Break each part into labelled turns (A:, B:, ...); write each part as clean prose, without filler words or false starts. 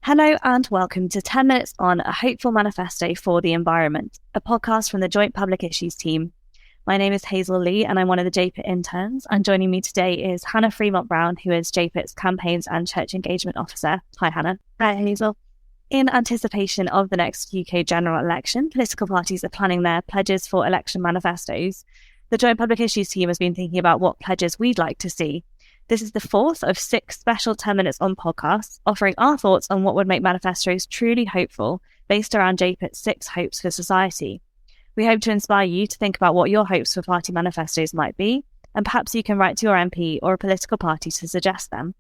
A: Hello and welcome to 10 Minutes on a Hopeful Manifesto for the Environment, a podcast from the Joint Public Issues team. My name is Hazel Lee and I'm one of the JPIT interns, and joining me today is Hannah Fremont-Brown, who is JPIT's Campaigns and Church Engagement Officer. Hi Hannah.
B: Hi Hazel.
A: In anticipation of the next UK general election, political parties are planning their pledges for election manifestos. The Joint Public Issues team has been thinking about what pledges we'd like to see. This is the fourth of 6 special 10 Minutes on podcasts, offering our thoughts on what would make manifestos truly hopeful, based around JPIT's 6 hopes for society. We hope to inspire you to think about what your hopes for party manifestos might be, and perhaps you can write to your MP or a political party to suggest them.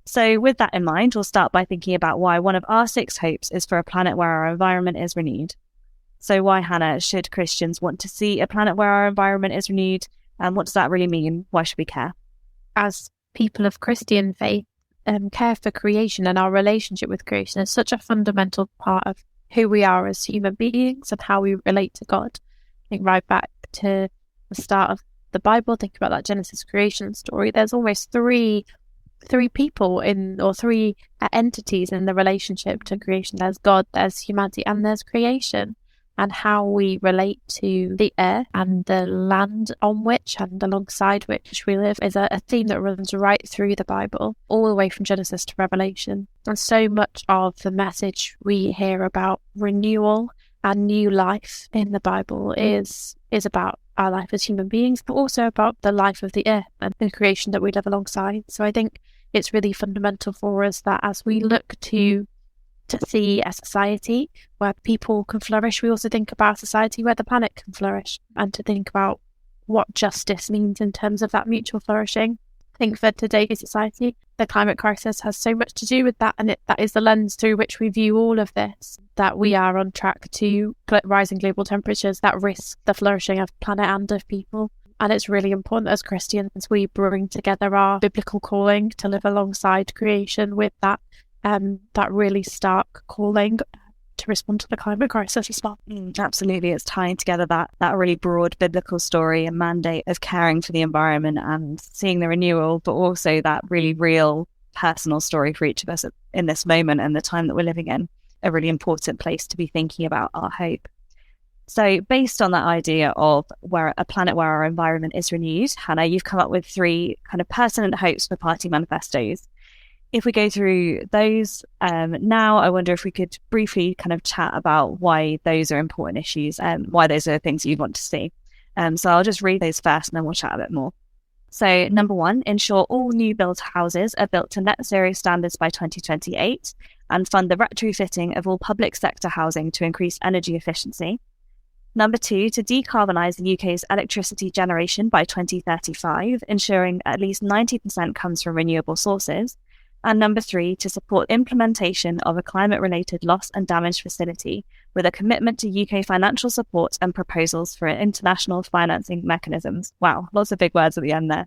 A: So with that in mind, we'll start by thinking about why one of our 6 hopes is for a planet where our environment is renewed. So why, Hannah, should Christians want to see a planet where our environment is renewed? And what does that really mean? Why should we care?
B: As people of Christian faith, care for creation and our relationship with creation is such a fundamental part of who we are as human beings and how we relate to God. Think right back to the start of the Bible, think about that Genesis creation story. There's almost three people or three entities in the relationship to creation. There's God, there's humanity, and there's creation. And how we relate to the earth and the land on which and alongside which we live is a theme that runs right through the Bible, all the way from Genesis to Revelation. And so much of the message we hear about renewal and new life in the Bible is about our life as human beings, but also about the life of the earth and the creation that we live alongside. So I think it's really fundamental for us that as we look to see a society where people can flourish, we also think about a society where the planet can flourish, and to think about what justice means in terms of that mutual flourishing. I think for today's society, the climate crisis has so much to do with that, and that is the lens through which we view all of this, that we are on track to rising global temperatures that risk the flourishing of the planet and of people. And it's really important as Christians we bring together our biblical calling to live alongside creation with that really stark calling to respond to the climate crisis as well.
A: Absolutely, it's tying together that really broad biblical story and mandate of caring for the environment and seeing the renewal, but also that really real personal story for each of us in this moment and the time that we're living in, a really important place to be thinking about our hope. So based on that idea of a planet where our environment is renewed, Hannah, you've come up with 3 kind of pertinent hopes for party manifestos. If we go through those now, I wonder if we could briefly kind of chat about why those are important issues and why those are things you'd want to see. So I'll just read those first and then we'll chat a bit more. So number 1, ensure all new built houses are built to net zero standards by 2028 and fund the retrofitting of all public sector housing to increase energy efficiency. Number 2, to decarbonise the UK's electricity generation by 2035, ensuring at least 90% comes from renewable sources. And number 3, to support implementation of a climate-related loss and damage facility with a commitment to UK financial support and proposals for international financing mechanisms. Wow, lots of big words at the end there.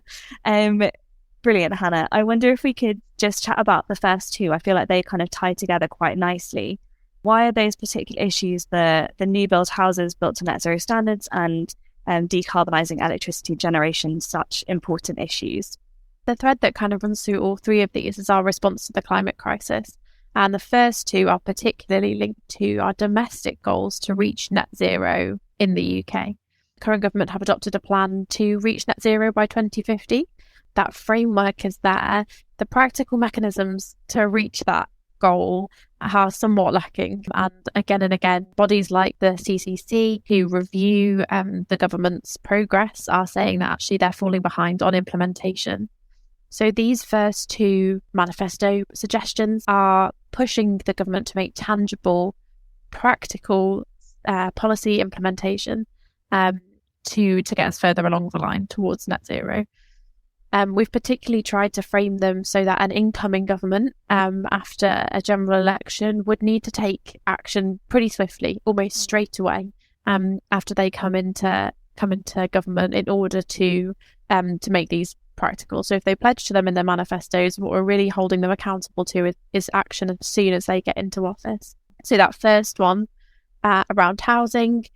A: Brilliant, Hannah. I wonder if we could just chat about the first 2. I feel like they kind of tie together quite nicely. Why are those particular issues, the new build houses built to net zero standards and decarbonising electricity generation, such important issues?
B: The thread that kind of runs through all 3 of these is our response to the climate crisis. And the first 2 are particularly linked to our domestic goals to reach net zero in the UK. The current government have adopted a plan to reach net zero by 2050. That framework is there. The practical mechanisms to reach that goal are somewhat lacking. And again, bodies like the CCC, who review the government's progress, are saying that actually they're falling behind on implementation. So these first 2 manifesto suggestions are pushing the government to make tangible, practical policy implementation to get us further along the line towards net zero. We've particularly tried to frame them so that an incoming government after a general election would need to take action pretty swiftly, almost straight away, after they come into government in order to make these practical. So if they pledge to them in their manifestos, what we're really holding them accountable to is action as soon as they get into office. So that first one around housing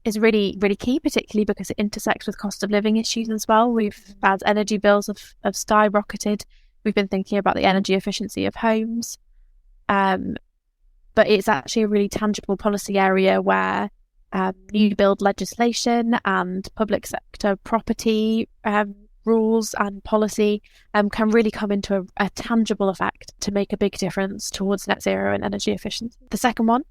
B: is really, really key, particularly because it intersects with cost of living issues as well. As energy bills have skyrocketed, we've been thinking about the energy efficiency of homes. But it's actually a really tangible policy area where new build legislation and public sector property rules and policy can really come into a tangible effect to make a big difference towards net zero and energy efficiency. The second one,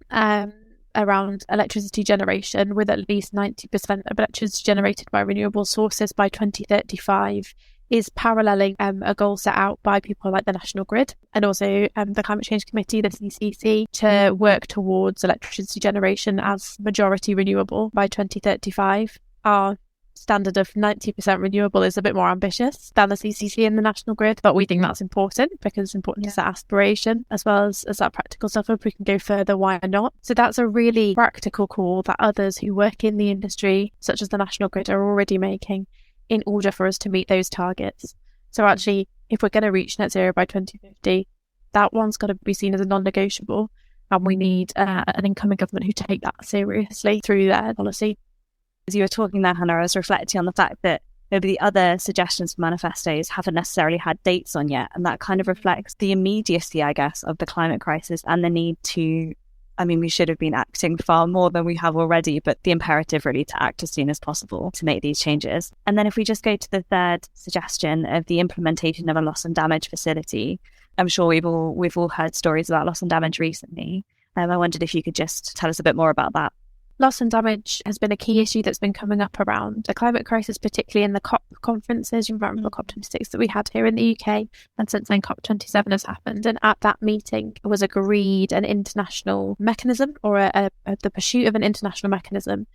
B: around electricity generation, with at least 90% of electricity generated by renewable sources by 2035, is paralleling a goal set out by people like the National Grid and also the Climate Change Committee, the CCC, to work towards electricity generation as majority renewable by 2035. Our standard of 90% renewable is a bit more ambitious than the CCC and the National Grid, but we think that's important because it's important to set aspiration as well as that practical stuff. If we can go further, why not? So that's a really practical call that others who work in the industry, such as the National Grid, are already making in order for us to meet those targets. So actually, if we're going to reach net zero by 2050, that one's got to be seen as a non-negotiable, and we need an incoming government who take that seriously through their policy.
A: As you were talking there, Hannah, I was reflecting on the fact that maybe the other suggestions for manifestos haven't necessarily had dates on yet, and that kind of reflects the immediacy, I guess, of the climate crisis and the need to, I mean, we should have been acting far more than we have already, but the imperative really to act as soon as possible to make these changes. And then if we just go to the third suggestion of the implementation of a loss and damage facility, I'm sure we've all heard stories about loss and damage recently. I wondered if you could just tell us a bit more about that.
B: Loss and damage has been a key issue that's been coming up around the climate crisis, particularly in the COP conferences. You remember COP26 that we had here in the UK, and since then COP27 has happened. And at that meeting it was agreed an international mechanism, or the pursuit of an international mechanism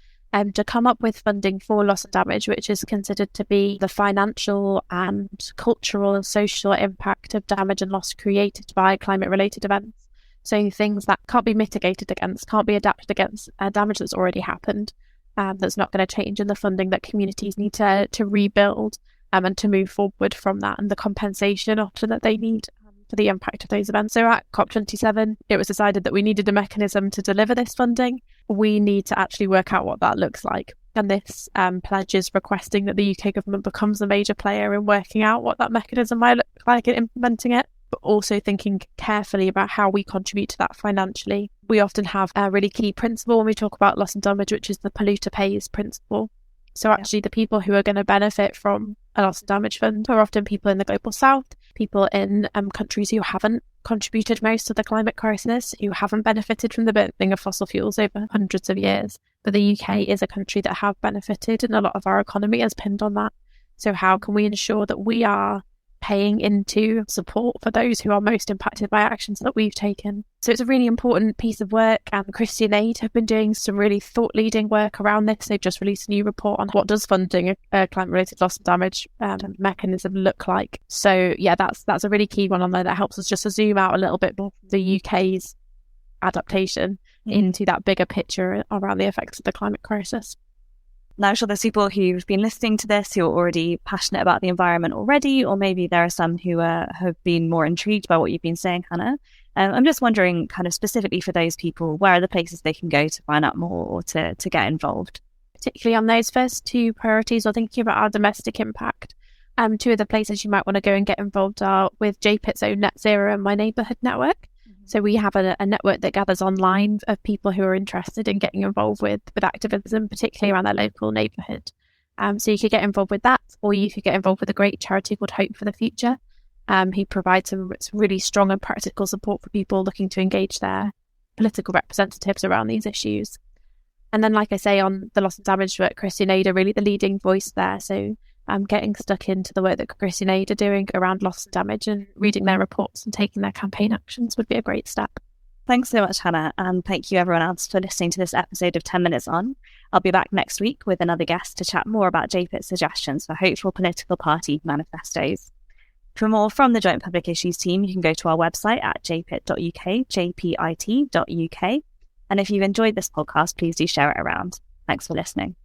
B: to come up with funding for loss and damage, which is considered to be the financial and cultural and social impact of damage and loss created by climate-related events. So things that can't be mitigated against, can't be adapted against, damage that's already happened, that's not going to change, and the funding that communities need to rebuild and to move forward from that, and the compensation often that they need for the impact of those events. So at COP27, it was decided that we needed a mechanism to deliver this funding. We need to actually work out what that looks like. And this pledge is requesting that the UK government becomes a major player in working out what that mechanism might look like and implementing it, but also thinking carefully about how we contribute to that financially. We often have a really key principle when we talk about loss and damage, which is the polluter pays principle. So actually the people who are going to benefit from a loss and damage fund are often people in the global south, people in countries who haven't contributed most to the climate crisis, who haven't benefited from the burning of fossil fuels over hundreds of years. But the UK is a country that have benefited, and a lot of our economy has pinned on that. So how can we ensure that we are paying into support for those who are most impacted by actions that we've taken? So it's a really important piece of work, and Christian Aid have been doing some really thought-leading work around this. They've just released a new report on what does funding a climate-related loss and damage mechanism look like. So yeah, that's a really key one on there that helps us just to zoom out a little bit more from the UK's adaptation into that bigger picture around the effects of the climate crisis.
A: Now, I'm sure there's people who've been listening to this who are already passionate about the environment already, or maybe there are some who have been more intrigued by what you've been saying, Hannah. I'm just wondering, kind of specifically for those people, where are the places they can go to find out more or to get involved?
B: Particularly on those first two priorities, or thinking about our domestic impact. Two of the places you might want to go and get involved are with JPIT's own Net Zero and My Neighbourhood network. So we have a network that gathers online of people who are interested in getting involved with activism, particularly around their local neighbourhood. So you could get involved with that, or you could get involved with a great charity called Hope for the Future. He provides some really strong and practical support for people looking to engage their political representatives around these issues. And then, like I say, on the loss and damage work, Christian Aid are really the leading voice there. So getting stuck into the work that Christian Aid are doing around loss and damage and reading their reports and taking their campaign actions would be a great step.
A: Thanks so much, Hannah, and thank you everyone else for listening to this episode of 10 Minutes On. I'll be back next week with another guest to chat more about JPIT's suggestions for hopeful political party manifestos. For more from the Joint Public Issues team, you can go to our website at jpit.uk, jpit.uk. And if you've enjoyed this podcast, please do share it around. Thanks for listening.